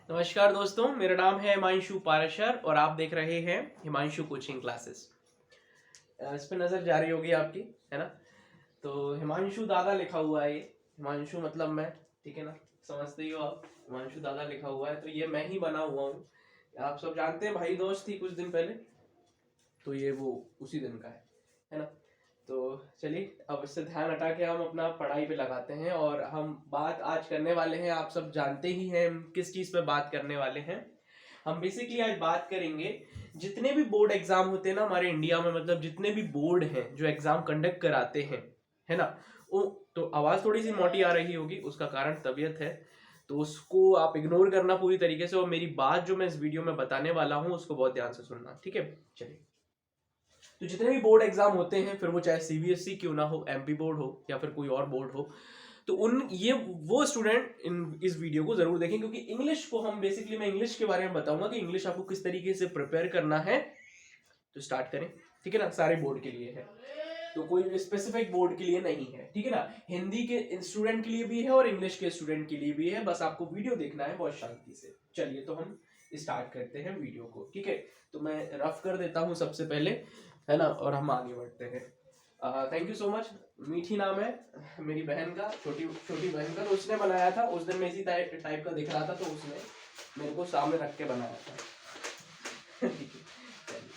नमस्कार दोस्तों, मेरा नाम है हिमांशु पाराशर और आप देख रहे हैं हिमांशु कोचिंग क्लासेस। इस पे नज़र जा रही होगी आपकी, है ना। तो हिमांशु दादा लिखा हुआ है, ये हिमांशु मतलब मैं, ठीक है ना, समझते ही हो आप। हिमांशु दादा लिखा हुआ है तो ये मैं ही बना हुआ हूँ। आप सब जानते हैं, भाई दोस्त थी कुछ दिन पहले, तो ये वो उसी दिन का है ना। तो चलिए अब इससे ध्यान हटा के हम अपना पढ़ाई पे लगाते हैं और हम बात आज करने वाले हैं। आप सब जानते ही हैं हम किस चीज़ पे बात करने वाले हैं। हम बेसिकली आज बात करेंगे जितने भी बोर्ड एग्जाम होते हैं ना हमारे इंडिया में, मतलब जितने भी बोर्ड हैं जो एग्जाम कंडक्ट कराते हैं, है ना। वो तो आवाज़ थोड़ी सी मोटी आ रही होगी, उसका कारण तबीयत है, तो उसको आप इग्नोर करना पूरी तरीके से। और मेरी बात जो मैं इस वीडियो में बताने वाला हूँ उसको बहुत ध्यान से सुनना, ठीक है। चलिए, तो जितने भी बोर्ड एग्जाम होते हैं, फिर वो चाहे सीबीएसई क्यों ना हो, एमपी बोर्ड हो या फिर कोई और बोर्ड हो, तो उन ये वो स्टूडेंट इस वीडियो को जरूर देखें, क्योंकि इंग्लिश को हम बेसिकली मैं इंग्लिश के बारे में बताऊंगा कि इंग्लिश आपको किस तरीके से प्रिपेयर करना है। तो स्टार्ट करें, ठीक है ना। सारे बोर्ड के लिए है, तो कोई स्पेसिफिक बोर्ड के लिए नहीं है, ठीक है ना। हिंदी के स्टूडेंट के लिए भी है और इंग्लिश के स्टूडेंट के लिए भी है, बस आपको वीडियो देखना है बहुत शांति से। चलिए तो हम स्टार्ट करते हैं वीडियो को, ठीक है। तो मैं रफ कर देता हूँ सबसे पहले, है ना, और हम आगे बढ़ते हैं। Thank you so much. मीठी नाम है मेरी बहन का, छोटी छोटी बहन का, तो उसने बनाया था। उस दिन मैं इसी टाइप का दिख रहा था तो उसने मेरे को सामने रख के बनाया था। ठीक है, चलिए।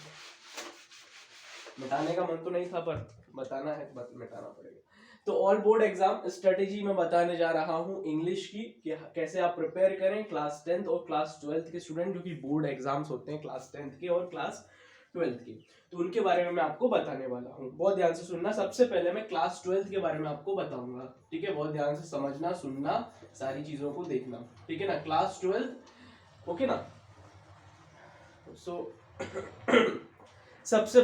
मिटाने का मन तो नहीं था, पर बताना है, मिटाना पड़ेगा। तो ऑल बोर्ड एग्जाम स्ट्रेटेजी में बताने जा रहा हूँ इंग्लिश की, कि कैसे आप प्रिपेयर करें क्लास 10th और क्लास 12th के स्टूडेंट, जो कि बोर्ड एग्जाम्स होते हैं क्लास 10th के और क्लास 12th की, तो उनके बारे में मैं आपको बताने वाला हूँ। बहुत ध्यान से सुनना। सबसे पहले मैं क्लास 12th के बारे में आपको बताऊंगा, ठीक है। बहुत ध्यान से समझना, सुनना, सारी चीजों को देखना, ठीक है ना। क्लास 12th, ओके ना। सो सबसे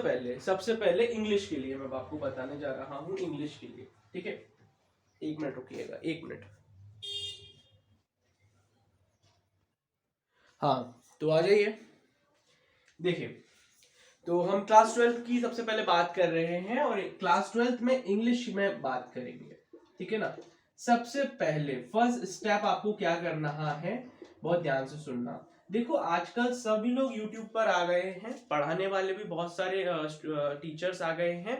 पहले इंग्लिश के लिए मैं आपको बताने जा रहा हूँ, इंग्लिश के लिए, ठीक है। एक मिनट रुकिएगा, एक मिनट। हाँ, तो आ जाइए। देखिए, तो हम क्लास 12th की सबसे पहले बात कर रहे हैं और क्लास 12th में इंग्लिश में बात करेंगे, ठीक है ना। सबसे पहले फर्स्ट स्टेप आपको क्या करना है, बहुत ध्यान से सुनना। देखो, आजकल सभी लोग YouTube पर आ गए हैं, पढ़ाने वाले भी बहुत सारे टीचर्स आ गए हैं,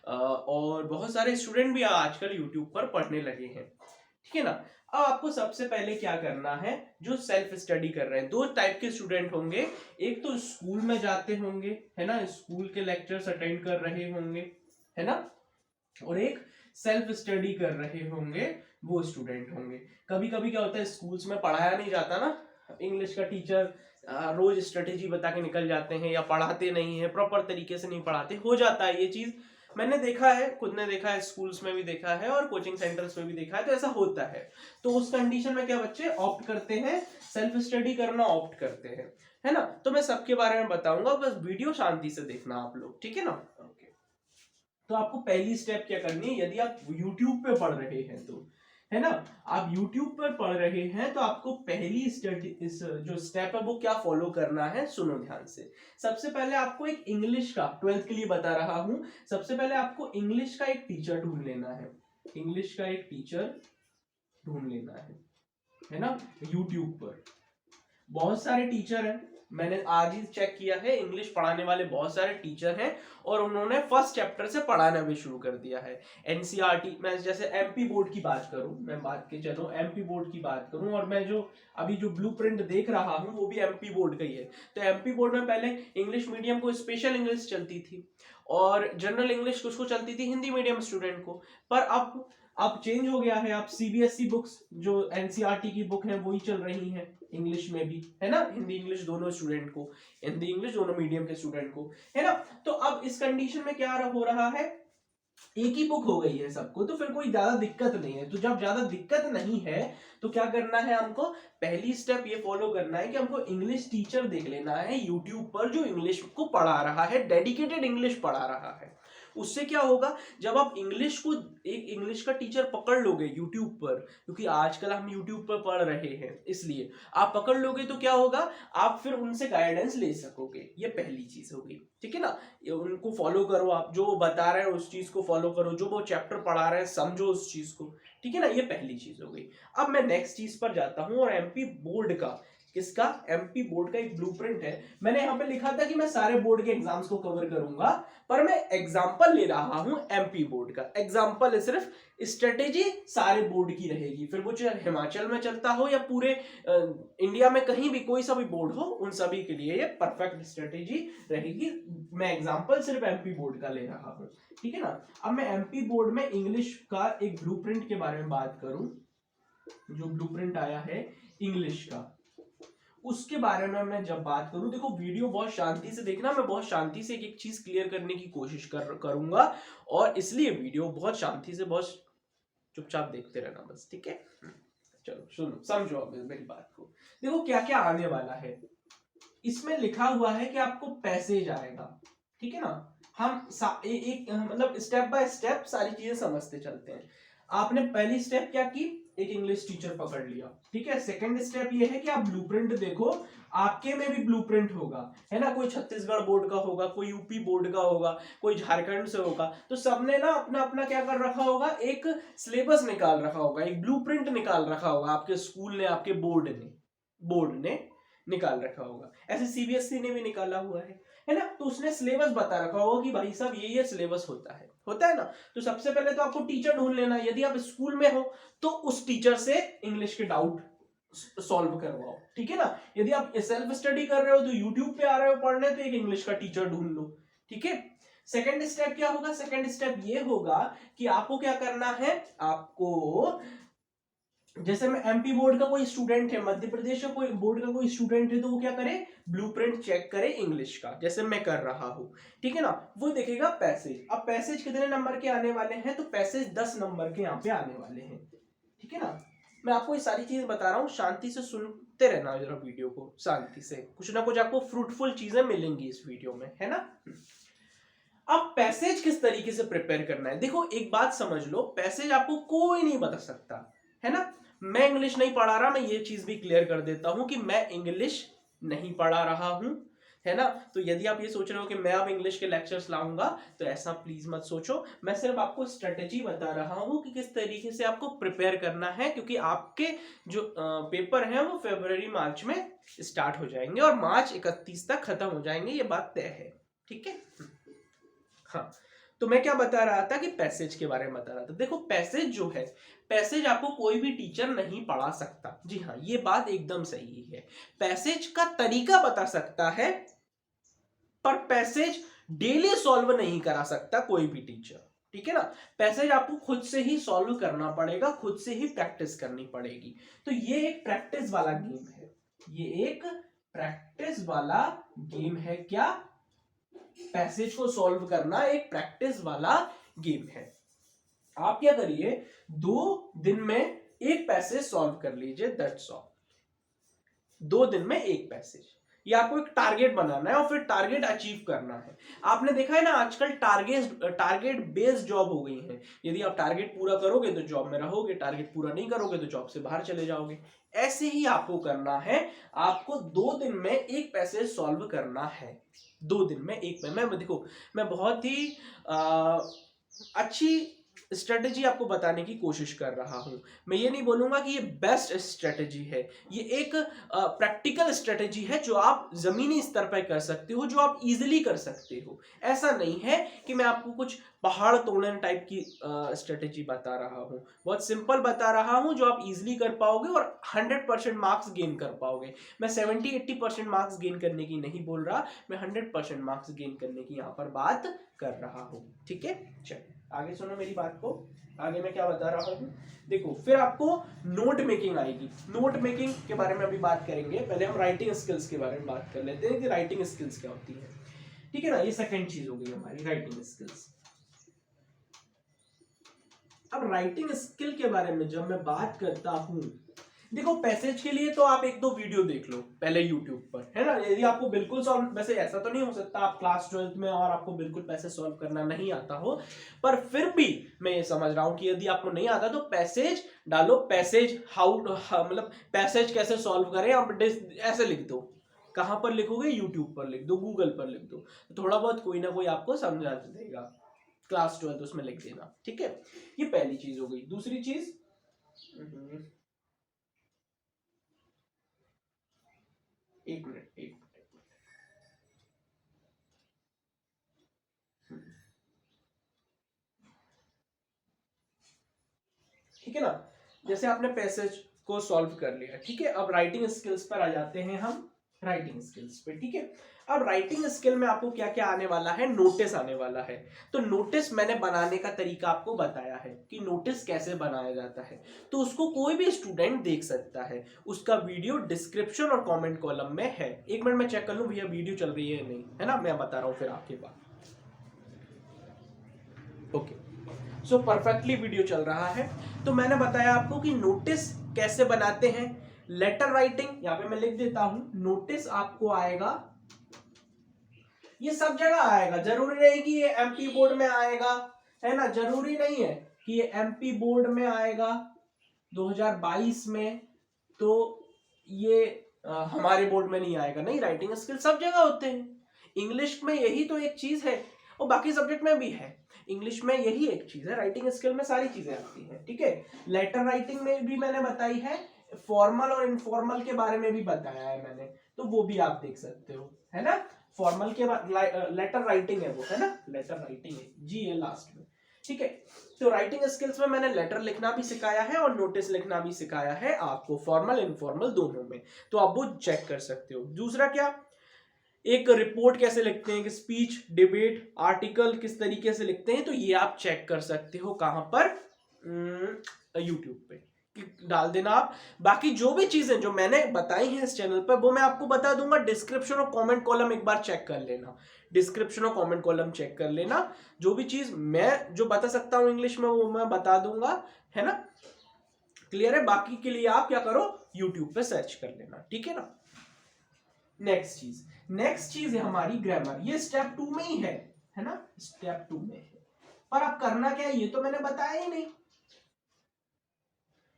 और बहुत सारे स्टूडेंट भी आजकल YouTube पर पढ़ने लगे हैं, ठीक है ना। अब आपको सबसे पहले क्या करना है, जो सेल्फ स्टडी कर रहे हैं, दो टाइप के स्टूडेंट होंगे। एक तो स्कूल में जाते होंगे, है ना, स्कूल के लेक्चर्स अटेंड कर रहे होंगे, है ना, और एक सेल्फ स्टडी कर रहे होंगे, वो स्टूडेंट होंगे। कभी कभी क्या होता है, स्कूल्स में पढ़ाया नहीं जाता ना, इंग्लिश का टीचर रोज स्ट्रेटेजी बता के निकल जाते हैं, या पढ़ाते नहीं है, प्रॉपर तरीके से नहीं पढ़ाते, हो जाता है ये चीज। मैंने देखा है, खुद ने देखा है, स्कूल्स में भी देखा है और कोचिंग सेंटर्स में भी देखा है, तो ऐसा होता है। तो उस कंडीशन में क्या बच्चे ऑप्ट करते हैं, सेल्फ स्टडी करना ऑप्ट करते हैं, है ना। तो मैं सबके बारे में बताऊंगा, बस वीडियो शांति से देखना आप लोग, ठीक है ना। ओके, तो आपको पहली स्टेप क्या करनी है, यदि आप YouTube पे पढ़ रहे हैं तो, है ना, आप YouTube पर पढ़ रहे हैं तो आपको पहली जो स्टेप है वो क्या फॉलो करना है, सुनो ध्यान से। सबसे पहले आपको एक इंग्लिश का, 12th के लिए बता रहा हूं, सबसे पहले आपको इंग्लिश का एक टीचर ढूंढ लेना है। इंग्लिश का एक टीचर ढूंढ लेना है ना। YouTube पर बहुत सारे टीचर हैं, मैंने आज ही चेक किया है, इंग्लिश पढ़ाने वाले बहुत सारे टीचर हैं और उन्होंने फर्स्ट चैप्टर से पढ़ाना भी शुरू कर दिया है। एनसीईआरटी, मैं जैसे एमपी बोर्ड की बात करूं, मैं बात के चलो एमपी बोर्ड की बात करूं, और मैं जो अभी जो ब्लूप्रिंट देख रहा हूं वो भी एमपी बोर्ड का ही है। तो एमपी बोर्ड में पहले इंग्लिश मीडियम को स्पेशल इंग्लिश चलती थी और जनरल इंग्लिश उसको चलती थी हिंदी मीडियम स्टूडेंट को, पर अब चेंज हो गया है। अब सीबीएसई बुक्स जो एनसीईआरटी की बुक है वही चल रही है इंग्लिश में भी, है ना, हिंदी इंग्लिश दोनों स्टूडेंट को, हिंदी इंग्लिश दोनों मीडियम के स्टूडेंट को, है ना। तो अब इस कंडीशन में क्या हो रहा है, एक ही बुक हो गई है सबको, तो फिर कोई ज्यादा दिक्कत नहीं है। तो जब ज्यादा दिक्कत नहीं है तो क्या करना है हमको, पहली स्टेप ये फॉलो करना है कि हमको इंग्लिश टीचर देख लेना है यूट्यूब पर जो इंग्लिश को पढ़ा रहा है, डेडिकेटेड इंग्लिश पढ़ा रहा है। उससे क्या होगा, जब आप इंग्लिश को, एक इंग्लिश का टीचर पकड़ लोगे यूट्यूब पर, क्योंकि आजकल हम यूट्यूब पर पढ़ रहे हैं इसलिए आप पकड़ लोगे, तो क्या होगा, आप फिर उनसे गाइडेंस ले सकोगे। ये पहली चीज होगी, ठीक है ना। उनको फॉलो करो, आप जो बता रहे हैं उस चीज को फॉलो करो, जो वो चैप्टर पढ़ा रहे हैं समझो उस चीज को, ठीक है ना। ये पहली चीज हो गई। अब मैं नेक्स्ट चीज पर जाता हूं और एमपी बोर्ड का किसका? एमपी बोर्ड का एक ब्लूप्रिंट है। मैंने यहाँ पे लिखा था कि मैं सारे बोर्ड के एग्जाम्स को कवर करूंगा, पर मैं एग्जाम्पल ले रहा हूं एमपी बोर्ड का। एग्जाम्पल है सिर्फ, स्ट्रेटेजी सारे बोर्ड की रहेगी, फिर वो चाहे हिमाचल में चलता हो या पूरे इंडिया में कहीं भी कोई सा भी बोर्ड हो, उन सभी के लिए ये परफेक्ट स्ट्रेटेजी रहेगी। मैं एग्जाम्पल सिर्फ एमपी बोर्ड का ले रहा हूं, ठीक है ना। अब मैं एमपी बोर्ड में इंग्लिश का एक ब्लूप्रिंट के बारे में बात करूं, जो ब्लूप्रिंट आया है इंग्लिश का, उसके बारे में मैं जब बात करूं, देखो वीडियो बहुत शांति से देखना, मैं बहुत शांति से एक एक चीज क्लियर करने की कोशिश करूंगा, और इसलिए वीडियो बहुत शांति से, बहुत चुपचाप देखते रहना बस, ठीक है। चलो सुनो, समझो अब मेरी बात को। देखो क्या क्या आने वाला है, इसमें लिखा हुआ है कि आपको पैसेज आएगा, ठीक है ना। हम एक मतलब स्टेप बाय स्टेप सारी चीजें समझते चलते हैं। आपने पहली स्टेप क्या की, एक इंग्लिश टीचर पकड़ लिया, ठीक है। सेकंड स्टेप ये है कि आप ब्लूप्रिंट देखो, आपके में भी ब्लूप्रिंट होगा, है ना। कोई छत्तीसगढ़ बोर्ड का होगा, कोई यूपी बोर्ड का होगा, कोई झारखंड से होगा, तो सबने ना अपना अपना क्या कर रखा होगा, एक सिलेबस निकाल रखा होगा, एक ब्लूप्रिंट निकाल रखा होगा, आपके स्कूल ने, आपके बोर्ड ने निकाल रखा होगा। ऐसे सीबीएसई ने भी निकाला हुआ है ना। तो उसने सिलेबस बता रखा होगा कि भाई साहब ये सिलेबस होता है ना। तो सबसे पहले तो आपको टीचर ढूंढ लेना, यदि आप स्कूल में हो तो उस टीचर से इंग्लिश के डाउट सॉल्व करवाओ, ठीक है ना। यदि आप सेल्फ स्टडी कर रहे हो तो यूट्यूब पे आ रहे हो पढ़ने, तो एक इंग्लिश का टीचर ढूंढ लो, ठीक है। सेकंड स्टेप क्या होगा, सेकंड स्टेप ये होगा कि आपको क्या करना है, आपको जैसे मैं एमपी बोर्ड का कोई स्टूडेंट है, मध्य प्रदेश का कोई बोर्ड का कोई स्टूडेंट है, तो वो क्या करे, ब्लूप्रिंट चेक करे इंग्लिश का, जैसे मैं कर रहा हूं, ठीक है ना। वो देखेगा पैसेज। अब पैसेज कितने नंबर के आने वाले हैं, तो पैसेज 10 नंबर के यहाँ पे आने वाले हैं, ठीक है ना। मैं आपको ये सारी चीज बता रहा हूँ, शांति से सुनते रहना जरा वीडियो को, शांति से, कुछ ना कुछ आपको फ्रूटफुल चीजें मिलेंगी इस वीडियो में, है ना। अब पैसेज किस तरीके से प्रिपेयर करना है, देखो एक बात समझ लो, पैसेज आपको कोई नहीं बता सकता, है ना। मैं इंग्लिश नहीं पढ़ा रहा, मैं ये चीज भी क्लियर कर देता हूं कि मैं इंग्लिश नहीं पढ़ा रहा हूं, है ना। तो यदि आप ये सोच रहे हो कि मैं अब इंग्लिश के लेक्चर्स लाऊंगा, तो ऐसा प्लीज मत सोचो। मैं सिर्फ आपको स्ट्रेटेजी बता रहा हूं कि किस तरीके से आपको प्रिपेयर करना है, क्योंकि आपके जो पेपर हैं वो फरवरी मार्च में स्टार्ट हो जाएंगे और मार्च 31 तक खत्म हो जाएंगे, ये बात तय है, ठीक है। हाँ, तो मैं क्या बता रहा था कि पैसेज के बारे में बता रहा था। देखो पैसेज जो है, पैसेज आपको कोई भी टीचर नहीं पढ़ा सकता, जी हाँ, ये बात एकदम सही है। पैसेज का तरीका बता सकता है, पर पैसेज डेली सॉल्व नहीं करा सकता कोई भी टीचर, ठीक है ना। पैसेज आपको खुद से ही सॉल्व करना पड़ेगा, खुद से ही प्रैक्टिस करनी पड़ेगी। तो ये एक प्रैक्टिस वाला गेम है, ये एक प्रैक्टिस वाला गेम है। क्या? पैसेज को सॉल्व करना एक प्रैक्टिस वाला गेम है। आप क्या करिए, 2 दिन में एक पैसेज सॉल्व कर लीजिए, दैट्स ऑल। 2 दिन में एक पैसेज, ये आपको एक टारगेट बनाना है और फिर टारगेट अचीव करना है। आपने देखा है ना, आजकल टारगेट बेस्ड जॉब हो गई है। यदि आप टारगेट पूरा करोगे तो जॉब में रहोगे, टारगेट पूरा नहीं करोगे तो जॉब से बाहर चले जाओगे। ऐसे ही आपको करना है, आपको 2 दिन में एक पैसेज सॉल्व करना है। 2 दिन में एक मैं देखो, मैं बहुत ही अच्छी स्ट्रेटेजी आपको बताने की कोशिश कर रहा हूं। मैं ये नहीं बोलूंगा कि ये बेस्ट स्ट्रेटेजी है, ये एक प्रैक्टिकल स्ट्रेटेजी है जो आप जमीनी स्तर पर कर सकते हो, जो आप इजीली कर सकते हो। ऐसा नहीं है कि मैं आपको कुछ पहाड़ तोड़ने टाइप की स्ट्रेटेजी बता रहा हूं, बहुत सिंपल बता रहा हूं जो आप इजीली कर पाओगे और 100% मार्क्स गेन कर पाओगे। मैं 70-80% मार्क्स गेन करने की नहीं बोल रहा, मैं 100% मार्क्स गेन करने की यहाँ पर बात कर रहा हूं, ठीक है। चलिए आगे सुनो मेरी बात को, आगे मैं क्या बता रहा हूं। देखो फिर आपको नोट मेकिंग आएगी, नोट मेकिंग के बारे में अभी बात करेंगे। पहले हम राइटिंग स्किल्स के बारे में बात कर लेते हैं कि राइटिंग स्किल्स क्या होती है, ठीक है ना। ये सेकंड चीज हो गई हमारी राइटिंग स्किल्स। अब राइटिंग स्किल के बारे में जब मैं बात करता हूं, देखो पैसेज के लिए तो आप 1-2 वीडियो देख लो पहले यूट्यूब पर, है ना। यदि आपको बिल्कुल सॉल्व, वैसे ऐसा तो नहीं हो सकता आप क्लास 12th में और आपको बिल्कुल पैसेज सॉल्व करना नहीं आता हो, पर फिर भी मैं ये समझ रहा हूं कि यदि आपको नहीं आता तो पैसेज डालो, पैसेज हाउ मतलब पैसेज कैसे सॉल्व करें, आप ऐसे लिख दो। कहां पर लिखोगे? यूट्यूब पर लिख दो, गूगल पर लिख दो, थोड़ा बहुत कोई ना कोई आपको समझा देगा। क्लास 12th उसमें लिख देना, ठीक है। ये पहली चीज हो गई। दूसरी चीज, एक मिनट, एक मिनट। ठीक है ना, जैसे आपने पैसेज को सॉल्व कर लिया, ठीक है। अब राइटिंग स्किल्स पर आ जाते हैं हम, राइटिंग स्किल्स पे, ठीक है। अब राइटिंग स्किल में आपको क्या क्या आने वाला है, नोटिस आने वाला है। तो नोटिस मैंने बनाने का तरीका आपको बताया है कि नोटिस कैसे बनाया जाता है, तो उसको कोई भी स्टूडेंट देख सकता है। उसका वीडियो डिस्क्रिप्शन और कमेंट कॉलम में है। एक मिनट में चेक कर लूं भैया वीडियो चल रही है नहीं, है ना, मैं बता रहा हूं फिर आपके बाद। ओके, सो परफेक्टली वीडियो चल रहा है। तो मैंने बताया आपको कि नोटिस कैसे बनाते हैं। लेटर राइटिंग, यहां पे मैं लिख देता हूं, नोटिस आपको आएगा, ये सब जगह आएगा, जरूरी नहीं कि ये एमपी बोर्ड में आएगा, है ना, जरूरी नहीं है कि ये एमपी बोर्ड में आएगा 2022 में, तो ये हमारे बोर्ड में नहीं आएगा। नहीं, राइटिंग स्किल सब जगह होते हैं। इंग्लिश में यही तो एक चीज है, और बाकी सब्जेक्ट में भी है। इंग्लिश में यही एक चीज है, राइटिंग स्किल में सारी चीजें आती हैं, ठीक है। लेटर राइटिंग में भी मैंने बताई है, फॉर्मल और इनफॉर्मल के बारे में भी बताया है मैंने, तो वो भी आप देख सकते हो, है ना। फॉर्मल के बाद लेटर राइटिंग है वो, है ना, लेटर राइटिंग है जी, है लास्ट में, ठीक है। तो राइटिंग स्किल्स में मैंने लेटर लिखना भी सिखाया है और नोटिस लिखना भी सिखाया है आपको, फॉर्मल इनफॉर्मल दोनों में, तो आप वो चेक कर सकते हो। दूसरा क्या, एक रिपोर्ट कैसे लिखते हैं, स्पीच, डिबेट, आर्टिकल किस तरीके से लिखते हैं, तो ये आप चेक कर सकते हो। कहां पर, यूट्यूब पे डाल देना आप। बाकी जो भी चीजें जो मैंने बताई हैं इस चैनल पर, वो मैं आपको बता दूंगा। डिस्क्रिप्शन और कमेंट कॉलम एक बार चेक कर लेना, डिस्क्रिप्शन और कमेंट कॉलम चेक कर लेना। जो भी चीज मैं जो बता सकता हूं इंग्लिश में, वो मैं बता दूंगा, है ना, क्लियर है। बाकी के लिए आप क्या करो, यूट्यूब पे सर्च कर लेना, ठीक है ना। नेक्स्ट चीज है हमारी ग्रामर, ये स्टेप 2 में ही है ना, स्टेप 2 में है। पर अब करना क्या है ये तो मैंने बताया ही नहीं,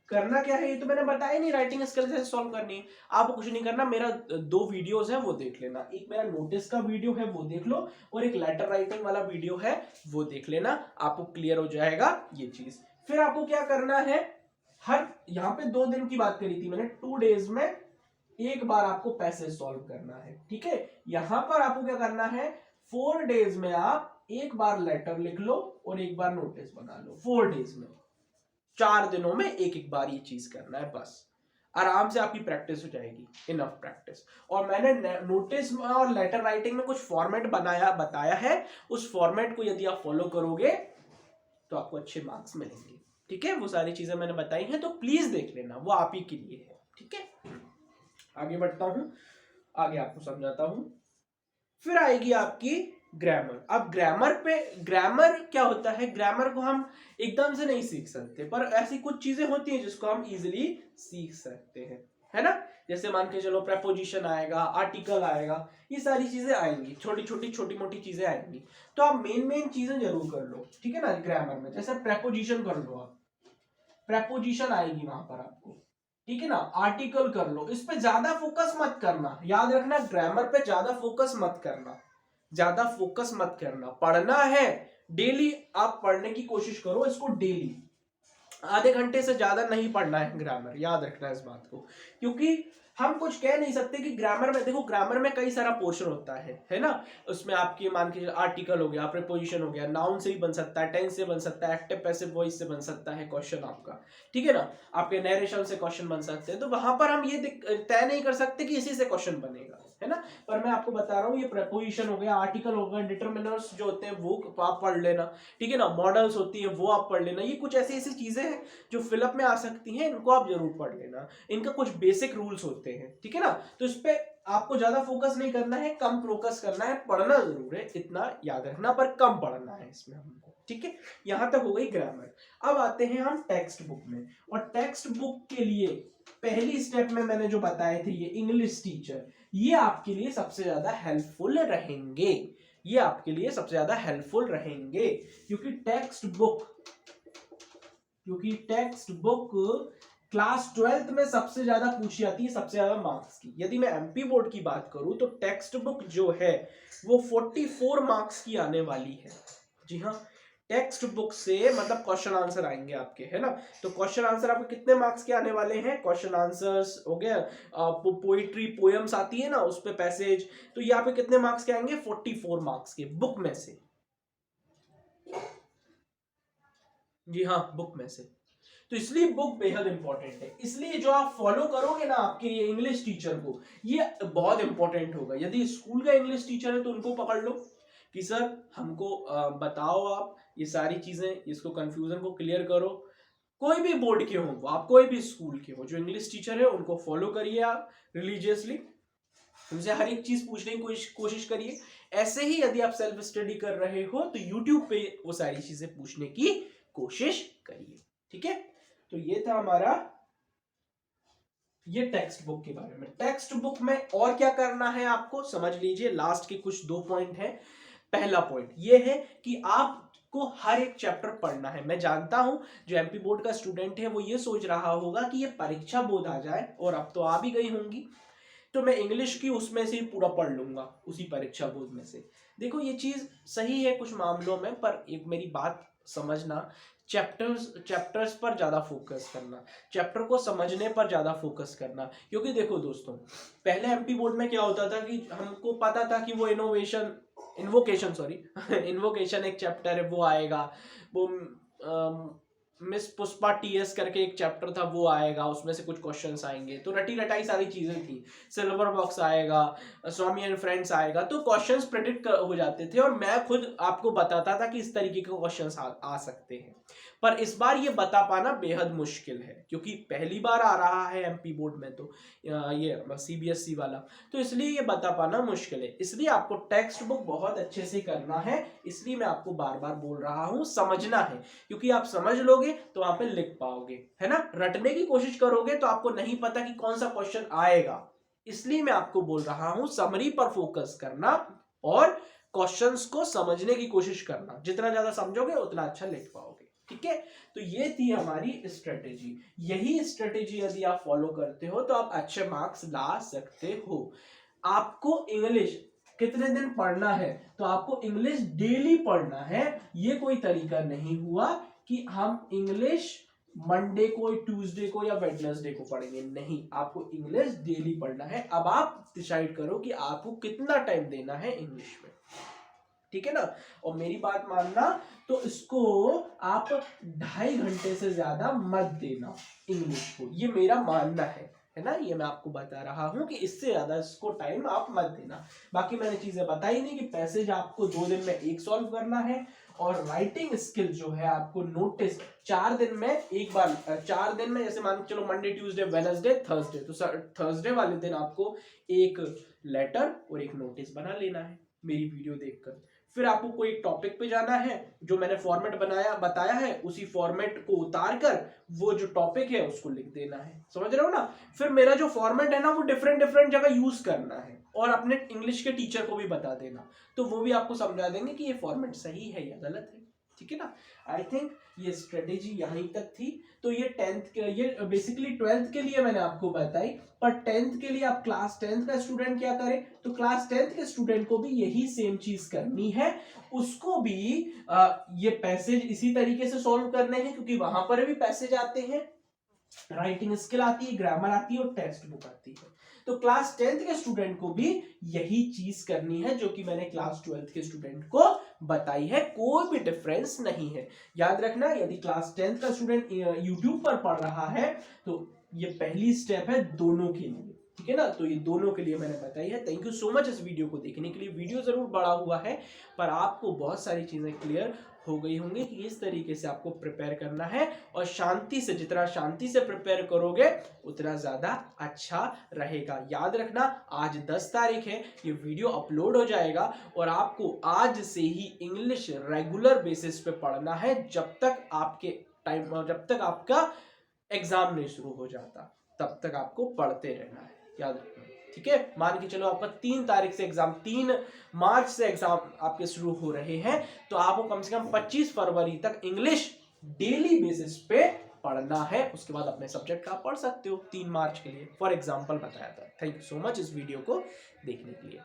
करना क्या है ये तो मैंने बताया नहीं। राइटिंग स्किल कैसे सॉल्व करनी है, आपको कुछ नहीं करना। मेरा 2 वीडियोस है वो देख लेना, एक मेरा नोटिस का वीडियो है वो देख लो, और एक लेटर राइटिंग वाला वीडियो है वो देख लेना, आपको क्लियर हो जाएगा ये चीज। फिर आपको क्या करना है, हर यहाँ पे 2 दिन की बात करी थी मैंने, 2 डेज में एक बार आपको पैसेज सॉल्व करना है, ठीक है। यहां पर आपको क्या करना है, 4 डेज में आप एक बार लेटर लिख लो और एक बार नोटिस बना लो। 4 डेज में, 4 दिनों में एक एक बार ये चीज करना है, बस आराम से आपकी प्रैक्टिस हो जाएगी, इनफ प्रैक्टिस। और मैंने नोटिस और लेटर राइटिंग में कुछ फॉर्मेट बताया है, उस फॉर्मेट को यदि आप फॉलो करोगे तो आपको अच्छे मार्क्स मिलेंगे, ठीक है। वो सारी चीजें मैंने बताई हैं, तो प्लीज देख लेना, वो आप ही के लिए है, ठीक है। आगे बढ़ता हूं, आगे आपको समझाता हूं। फिर आएगी आपकी ग्रामर। अब ग्रामर क्या होता है, ग्रामर को हम एकदम से नहीं सीख सकते, पर ऐसी कुछ चीजें होती हैं जिसको हम इजीली सीख सकते हैं, है ना। जैसे मान के चलो प्रेपोजिशन आएगा, आर्टिकल आएगा, ये सारी चीजें आएंगी, छोटी मोटी चीजें आएंगी। तो आप मेन चीजें जरूर कर लो, ठीक है ना। ग्रामर में जैसे प्रेपोजिशन कर लो आप, प्रेपोजिशन आएगी वहां पर आपको, ठीक है ना। आर्टिकल कर लो, इस पे ज्यादा फोकस मत करना, याद रखना ग्रामर पे ज्यादा फोकस मत करना, ज्यादा फोकस मत करना। पढ़ना है डेली, आप पढ़ने की कोशिश करो इसको डेली, आधे घंटे से ज्यादा नहीं पढ़ना है ग्रामर, याद रखना इस बात को। क्योंकि हम कुछ कह नहीं सकते कि ग्रामर में, देखो ग्रामर में कई सारा पोर्शन होता है ना। उसमें आपकी मान के आर्टिकल हो गया, प्रीपोजिशन हो गया, नाउन से ही बन सकता है, टेंस से बन सकता है, एक्टिव पैसिव वॉइस से बन सकता है क्वेश्चन आपका, ठीक है ना। आपके नरेशन से क्वेश्चन बन सकते हैं, तो वहां पर हम ये तय नहीं कर सकते कि इसी से क्वेश्चन बनेगा, है ना। पर मैं आपको बता रहा हूँ, ये प्रीपोजिशन हो गया, आर्टिकल हो गया, डिटरमिनर्स जो होते हैं वो आप पढ़ लेना, ठीक है ना। मॉडल्स होती है वो आप पढ़ लेना। ये कुछ ऐसी ऐसी चीजें हैं जो फिलअप में आ सकती हैं, इनको आप जरूर पढ़ लेना। इनका कुछ बेसिक रूल्स होते हैं, ठीक है ना। तो इस पे आपको ज्यादा फोकस नहीं करना है, कम फोकस करना है, पढ़ना जरूर है, इतना याद रखना, पर कम पढ़ना है इसमें हमको, ठीक है। यहां तक हो गई ग्रामर। अब आते हैं हम टेक्स्ट बुक में, और टेक्स्ट बुक के लिए पहली स्टेप में मैंने जो बताए थे, ये इंग्लिश टीचर, ये आपके लिए सबसे ज्यादा हेल्पफुल रहेंगे, ये आपके लिए सबसे ज्यादा हेल्पफुल रहेंगे। क्योंकि टेक्स्ट बुक क्लास 12th में सबसे ज्यादा पूछी जाती है, सबसे ज्यादा मार्क्स की। यदि मैं एमपी बोर्ड की बात करूं तो टेक्स्ट बुक जो है वो 44 मार्क्स की आने वाली है। जी हाँ, टेक्स्ट बुक से मतलब क्वेश्चन आंसर आएंगे आपके, है ना। तो क्वेश्चन आंसर आपके कितने मार्क्स के आने वाले हैं, क्वेश्चन आंसर्स हो गया, पोइट्री पोएम्स आती है ना उस पे पैसेज, तो यहाँ पे कितने मार्क्स के आएंगे, 44 मार्क्स के बुक में से। जी हाँ, बुक में से। तो इसलिए बुक बेहद इंपॉर्टेंट है। इसलिए जो आप फॉलो करोगे ना आपके ये इंग्लिश टीचर को, ये बहुत इंपॉर्टेंट होगा। यदि स्कूल का इंग्लिश टीचर है तो उनको पकड़ लो कि सर हमको बताओ आप ये सारी चीजें, इसको कंफ्यूजन को क्लियर करो। कोई भी बोर्ड के हो, आप कोई भी स्कूल के हो, जो इंग्लिश टीचर है उनको फॉलो करिए आप रिलीजियसली, उनसे हर एक चीज पूछने की कोशिश करिए। ऐसे ही यदि आप सेल्फ स्टडी कर रहे हो तो यूट्यूब पे वो सारी चीजें पूछने की कोशिश करिए, ठीक है। तो ये था हमारा ये टेक्स्ट बुक के बारे में। टेक्स्ट बुक में और क्या करना है आपको समझ लीजिए, लास्ट के कुछ 2 पॉइंट है। पहला पॉइंट ये है कि आपको हर एक चैप्टर पढ़ना है। मैं जानता हूं जो एमपी बोर्ड का स्टूडेंट है वो ये सोच रहा होगा कि ये परीक्षा बोर्ड आ जाए, और अब तो आ भी गई होंगी, तो मैं इंग्लिश की उसमें से पूरा पढ़ लूंगा उसी परीक्षा बोर्ड में से। देखो ये चीज सही है कुछ मामलों में, पर एक मेरी बात समझना, चैप्टर्स पर ज्यादा फोकस करना, चैप्टर को समझने पर ज्यादा फोकस करना। क्योंकि देखो दोस्तों, पहले एमपी बोर्ड में क्या होता था कि हमको पता था कि वो इन्वोकेशन एक चैप्टर है वो आएगा, वो मिस पुष्पा टीएस करके एक चैप्टर था वो आएगा, उसमें से कुछ क्वेश्चंस आएंगे, तो रटी रटाई सारी चीजें थी। सिल्वर बॉक्स आएगा, स्वामी एंड फ्रेंड्स आएगा, तो क्वेश्चंस प्रेडिक्ट हो जाते थे और मैं खुद आपको बताता था कि इस तरीके के क्वेश्चंस आ सकते हैं। पर इस बार ये बता पाना बेहद मुश्किल है, क्योंकि पहली बार आ रहा है एमपी बोर्ड में, तो ये सीबीएसई वाला, तो इसलिए ये बता पाना मुश्किल है। इसलिए आपको टेक्स्ट बुक बहुत अच्छे से करना है, इसलिए मैं आपको बार बार बोल रहा हूं, समझना है, क्योंकि आप समझ लोगे तो वहां पे लिख पाओगे, है ना। रटने की कोशिश करोगे तो आपको नहीं पता कि कौन सा क्वेश्चन आएगा, इसलिए मैं आपको बोल रहा हूं समरी पर फोकस करना और क्वेश्चंस को समझने की कोशिश करना। जितना ज्यादा समझोगे उतना अच्छा लिख पाओगे, ठीक है। तो ये थी हमारी स्ट्रेटेजी। यही स्ट्रेटेजी यदि आप फॉलो करते हो तो आप अच्छे मार्क्स ला सकते हो। आपको इंग्लिश कितने दिन पढ़ना है, तो आपको इंग्लिश डेली पढ़ना है। ये कोई तरीका नहीं हुआ कि हम इंग्लिश मंडे को, ट्यूसडे को या वेडनेसडे को पढ़ेंगे, नहीं, आपको इंग्लिश डेली पढ़ना है। अब आप डिसाइड करो कि आपको कितना टाइम देना है इंग्लिश में, ठीक है ना। और मेरी बात मानना, तो इसको आप 2.5 घंटे से ज्यादा मत देना इंग्लिश को, ये मेरा मानना है ना। ये मैं आपको बता रहा हूं कि इससे ज्यादा इसको टाइम आप मत देना। बाकी मैंने चीजें बताई नहीं कि पैसेज आपको 2 दिन में एक सॉल्व करना है, और राइटिंग स्किल जो है आपको नोटिस 4 दिन में एक बार, 4 दिन में, जैसे मान के चलो मंडे ट्यूसडे वेडनेसडे थर्सडे, तो थर्सडे वाले दिन आपको एक लेटर और एक नोटिस बना लेना है मेरी वीडियो देखकर। फिर आपको कोई एक टॉपिक पे जाना है, जो मैंने फॉर्मेट बताया है उसी फॉर्मेट को उतार कर वो जो टॉपिक है उसको लिख देना है, समझ रहे हो ना। फिर मेरा जो फॉर्मेट है ना वो डिफरेंट जगह यूज करना है, और अपने इंग्लिश के टीचर को भी बता देना, तो वो भी आपको समझा देंगे कि ये फॉर्मेट सही है या गलत है, ठीक है ना। आई थिंक ये स्ट्रेटेजी यहीं तक थी। तो ये 10th के, ये बेसिकली 12th के लिए मैंने आपको बताई, पर 10th के लिए आप क्लास 10th का स्टूडेंट क्या करे, तो क्लास 10th के स्टूडेंट को भी यही सेम चीज करनी है। उसको भी ये पैसेज इसी तरीके से सॉल्व करने हैं, क्योंकि वहां पर भी पैसेज आते हैं, राइटिंग स्किल आती है, ग्रामर आती है और टेक्स्ट बुक आती है। तो क्लास 10th के स्टूडेंट को भी यही चीज करनी है जो कि मैंने क्लास 12th के स्टूडेंट को बताई है, कोई भी डिफरेंस नहीं है। याद रखना, यदि क्लास 10th का स्टूडेंट यूट्यूब पर पढ़ रहा है तो ये पहली स्टेप है दोनों के लिए, ठीक है ना। तो ये दोनों के लिए मैंने बताई है। थैंक यू सो मच इस वीडियो को देखने के लिए। वीडियो जरूर बड़ा हुआ है, पर आपको बहुत सारी चीजें क्लियर हो गई होंगी कि इस तरीके से आपको प्रिपेयर करना है, और शांति से, जितना शांति से प्रिपेयर करोगे उतना ज्यादा अच्छा रहेगा। याद रखना, आज 10 तारीख है, ये वीडियो अपलोड हो जाएगा, और आपको आज से ही इंग्लिश रेगुलर बेसिस पे पढ़ना है, जब तक आपका एग्जाम नहीं शुरू हो जाता, तब तक आपको पढ़ते रहना है, याद रखना, ठीक है। मान के चलो आपका 3 तारीख से एग्जाम, 3 मार्च से एग्जाम आपके शुरू हो रहे हैं, तो आपको कम से कम 25 फरवरी तक इंग्लिश डेली बेसिस पे पढ़ना है। उसके बाद अपने सब्जेक्ट का पढ़ सकते हो 3 मार्च के लिए, फॉर एग्जाम्पल बताया था। थैंक यू सो मच इस वीडियो को देखने के लिए।